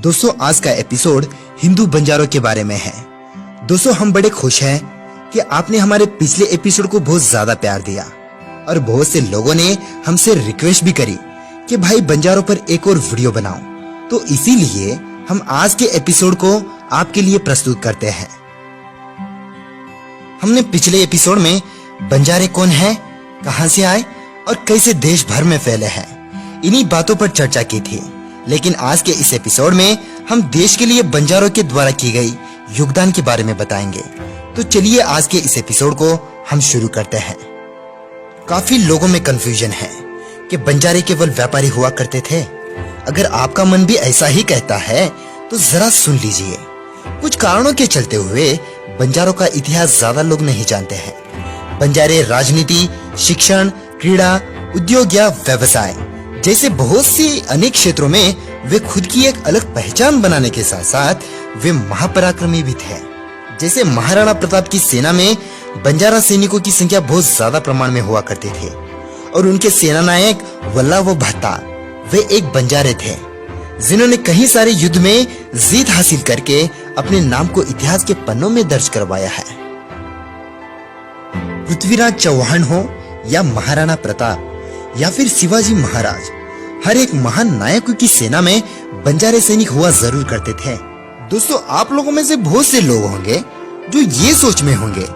दोस्तों आज का एपिसोड हिंदू बंजारों के बारे में है। दोस्तों हम बड़े खुश हैं कि आपने हमारे पिछले एपिसोड को बहुत ज्यादा प्यार दिया और बहुत से लोगों ने हमसे रिक्वेस्ट भी करी कि भाई बंजारों पर एक और वीडियो बनाओ, तो इसीलिए हम आज के एपिसोड को आपके लिए प्रस्तुत करते हैं। हमने पिछले एपिसोड में बंजारे कौन है, कहां से आए और कैसे देश भर में फैले हैं, इन्हीं बातों पर चर्चा की थी। लेकिन आज के इस एपिसोड में हम देश के लिए बंजारों के द्वारा की गई योगदान के बारे में बताएंगे। तो चलिए आज के इस एपिसोड को हम शुरू करते हैं। काफी लोगों में कंफ्यूजन है कि बंजारे केवल व्यापारी हुआ करते थे। अगर आपका मन भी ऐसा ही कहता है तो जरा सुन लीजिए। कुछ कारणों के चलते हुए बंजारों का इतिहास ज्यादा लोग नहीं जानते हैं। बंजारे राजनीति, शिक्षण, क्रीड़ा, उद्योग या व्यवसाय जैसे बहुत सी अनेक क्षेत्रों में वे खुद की एक अलग पहचान बनाने के साथ साथ वे महापराक्रमी भी थे। जैसे महाराणा प्रताप की सेना में बंजारा सैनिकों की संख्या बहुत ज्यादा प्रमाण में हुआ करते थे और उनके सेना नायक वल्लभ भत्ता वे एक बंजारे थे जिन्होंने कई सारे युद्ध में जीत हासिल करके अपने नाम को इतिहास के पन्नों में दर्ज करवाया है। पृथ्वीराज चौहान हो या महाराणा प्रताप या फिर शिवाजी महाराज, हर एक महान नायकों की सेना में बंजारे सैनिक हुआ जरूर करते थे। दोस्तों आप लोगों में से बहुत से लोग होंगे जो ये सोच में होंगे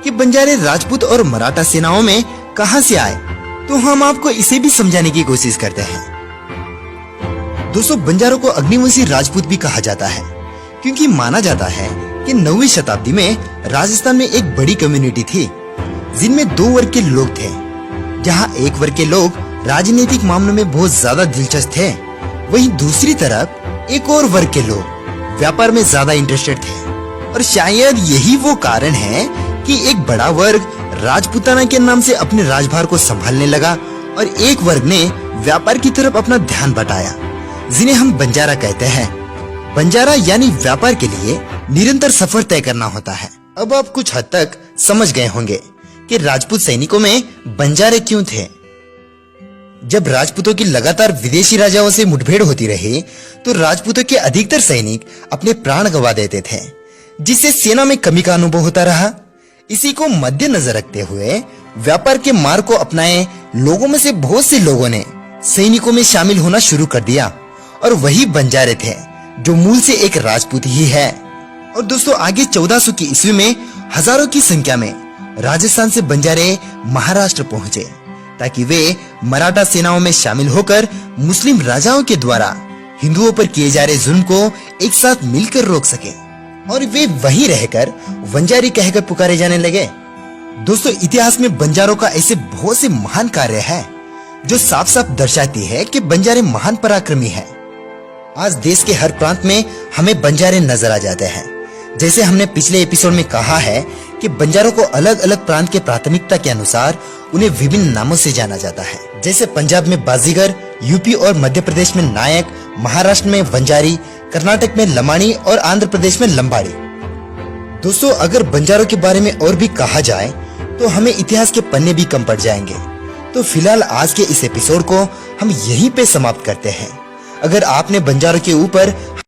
कि बंजारे राजपूत और मराठा सेनाओं में कहां से आए, तो हम आपको इसे भी समझाने की कोशिश करते हैं। दोस्तों बंजारों को अग्निवंशी राजपूत भी कहा जाता है क्योंकि माना जाता है कि 9वीं शताब्दी में राजस्थान में एक बड़ी कम्युनिटी थी जिनमें दो वर्ग के लोग थे। जहां एक वर्ग के लोग राजनीतिक मामलों में बहुत ज्यादा दिलचस्प थे, वहीं दूसरी तरफ एक और वर्ग के लोग व्यापार में ज्यादा इंटरेस्टेड थे। और शायद यही वो कारण है कि एक बड़ा वर्ग राजपूताना के नाम से अपने राजभार को संभालने लगा और एक वर्ग ने व्यापार की तरफ अपना ध्यान बटाया, जिन्हें हम बंजारा कहते हैं। बंजारा यानी व्यापार के लिए निरंतर सफर तय करना होता है। अब आप कुछ हद तक समझ गए होंगे कि राजपूत सैनिकों में बंजारे क्यों थे। जब राजपूतों की लगातार विदेशी राजाओं से मुठभेड़ होती रही तो राजपूतों के अधिकतर सैनिक अपने प्राण गंवा देते थे, जिससे सेना में कमी का अनुभव होता रहा। इसी को मद्देनजर रखते हुए व्यापार के मार्ग को अपनाए लोगों में से बहुत से लोगों ने सैनिकों में शामिल होना शुरू कर दिया और वही बंजारे थे जो मूल से एक राजपूत ही है। और दोस्तों आगे 1400 की ईस्वी में हजारों की संख्या में राजस्थान से बंजारे महाराष्ट्र पहुंचे ताकि वे मराठा सेनाओं में शामिल होकर मुस्लिम राजाओं के द्वारा हिंदुओं पर किए जा रहे जुल्म को एक साथ मिलकर रोक सके और वे वहीं रहकर बंजारी कहकर पुकारे जाने लगे। दोस्तों इतिहास में बंजारों का ऐसे बहुत से महान कार्य है जो साफ साफ दर्शाती है कि बंजारे महान पराक्रमी है। आज देश के हर प्रांत में हमें बंजारे नजर आ जाते हैं। जैसे हमने पिछले एपिसोड में कहा है कि बंजारों को अलग अलग प्रांत के प्राथमिकता के अनुसार उन्हें विभिन्न नामों से जाना जाता है। जैसे पंजाब में बाजीगर, यूपी और मध्य प्रदेश में नायक, महाराष्ट्र में वंजारी, कर्नाटक में लमाणी और आंध्र प्रदेश में लंबाड़ी। दोस्तों अगर बंजारों के बारे में और भी कहा जाए तो हमें इतिहास के पन्ने भी कम पड़ जाएंगे। तो फिलहाल आज के इस एपिसोड को हम यहीं पे समाप्त करते हैं। अगर आपने बंजारों के ऊपर